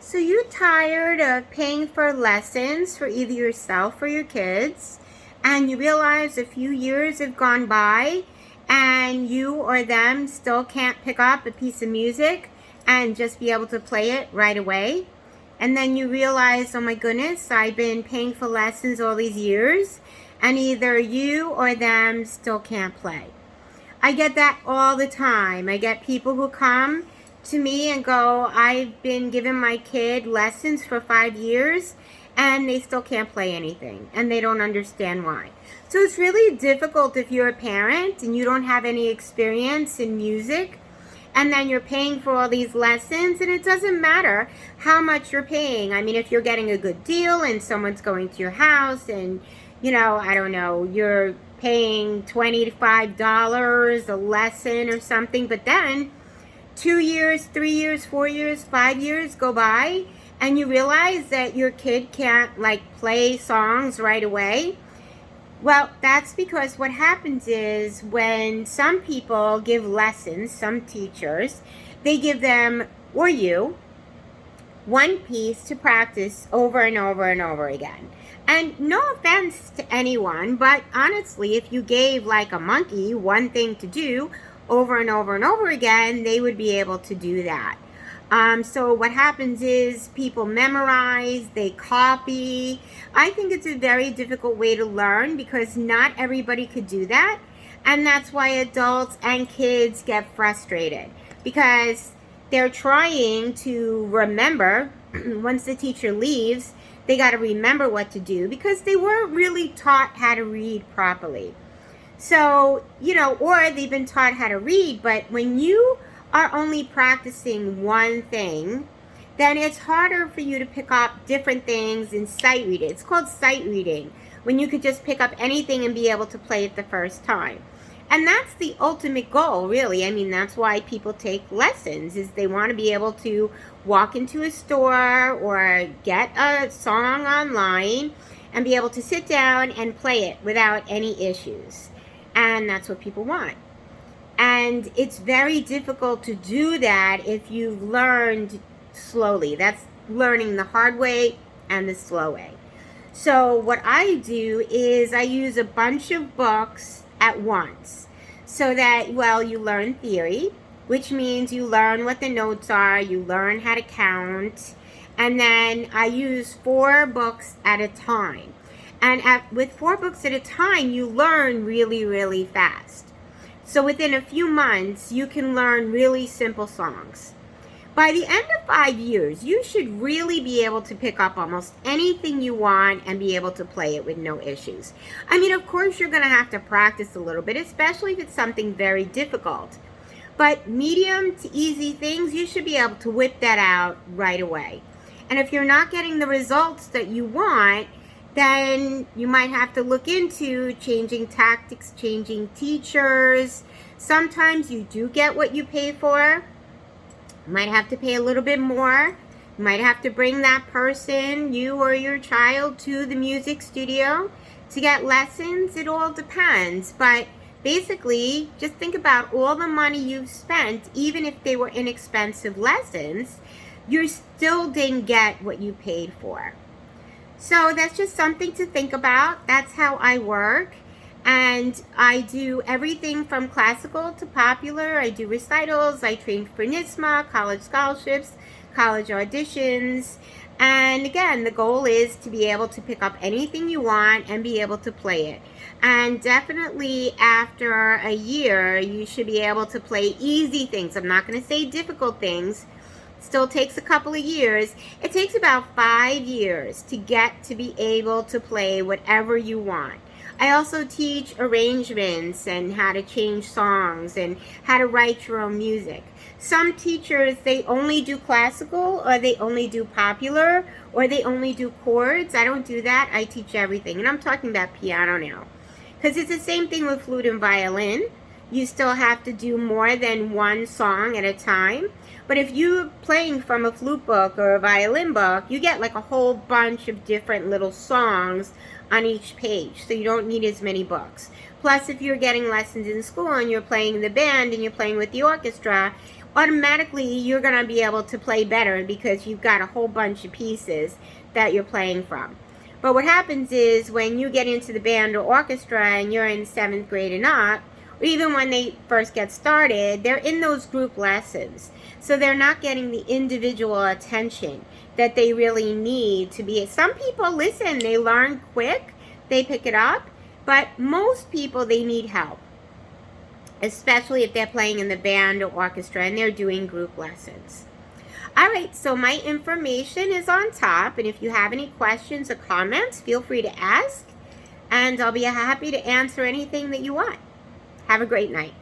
So you tired of paying for lessons for either yourself or your kids, and you realize a few years have gone by and you or them still can't pick up a piece of music and just be able to play it right away? And then you realize, oh my goodness, I've been paying for lessons all these years and either you or them still can't play. I get that all the time. I get people who come to me and go, I've been giving my kid lessons for 5 years and they still can't play anything and they don't understand why. So it's really difficult if you're a parent and you don't have any experience in music and then you're paying for all these lessons, and it doesn't matter how much you're paying. I mean, if you're getting a good deal and someone's going to your house and, I don't know, you're paying $25 a lesson or something, but then 2 years, 3 years, 4 years, 5 years go by and you realize that your kid can't play songs right away. Well, that's because what happens is when some people give lessons, some teachers, they give them, or you, one piece to practice over and over and over again. And no offense to anyone, but honestly, if you gave like a monkey one thing to do over and over and over again, they would be able to do that. So what happens is people memorize, they copy. I think it's a very difficult way to learn because not everybody could do that. And that's why adults and kids get frustrated because they're trying to remember. Once the teacher leaves, they got to remember what to do because they weren't really taught how to read properly. So, or they've been taught how to read, but when you are only practicing one thing, then it's harder for you to pick up different things in sight reading. It's called sight reading, when you could just pick up anything and be able to play it the first time. And that's the ultimate goal, really. I mean, that's why people take lessons, is they want to be able to walk into a store or get a song online and be able to sit down and play it without any issues. And that's what people want. And it's very difficult to do that if you've learned slowly. That's learning the hard way and the slow way. So what I do is I use a bunch of books at once so that, you learn theory, which means you learn what the notes are, you learn how to count, and then I use 4 books at a time. And with 4 books at a time, you learn really, really fast. So within a few months, you can learn really simple songs. By the end of 5 years, you should really be able to pick up almost anything you want and be able to play it with no issues. I mean, of course, you're going to have to practice a little bit, especially if it's something very difficult. But medium to easy things, you should be able to whip that out right away. And if you're not getting the results that you want, then you might have to look into changing tactics, changing teachers. Sometimes you do get what you pay for. You might have to pay a little bit more. You might have to bring that person, you or your child, to the music studio to get lessons. It all depends. But basically, just think about all the money you've spent. Even if they were inexpensive lessons, you still didn't get what you paid for. So that's just something to think about. That's how I work. And I do everything from classical to popular. I do recitals. I train for NISMA, college scholarships, college auditions. And again, the goal is to be able to pick up anything you want and be able to play it. And definitely after a year, you should be able to play easy things. I'm not going to say difficult things. Still takes a couple of years. It takes about 5 years to get to be able to play whatever you want. I also teach arrangements and how to change songs and how to write your own music. Some teachers, they only do classical, or they only do popular, or they only do chords. I don't do that. I teach everything. And I'm talking about piano now. Because it's the same thing with flute and violin. You still have to do more than one song at a time. But if you're playing from a flute book or a violin book, you get like a whole bunch of different little songs on each page. So you don't need as many books. Plus, if you're getting lessons in school and you're playing in the band and you're playing with the orchestra, automatically you're going to be able to play better because you've got a whole bunch of pieces that you're playing from. But what happens is when you get into the band or orchestra and you're in 7th grade and up, or even when they first get started, they're in those group lessons. So they're not getting the individual attention that they really need to be. Some people, listen, they learn quick, they pick it up, but most people, they need help, especially if they're playing in the band or orchestra and they're doing group lessons. All right, so my information is on top, and if you have any questions or comments, feel free to ask, and I'll be happy to answer anything that you want. Have a great night.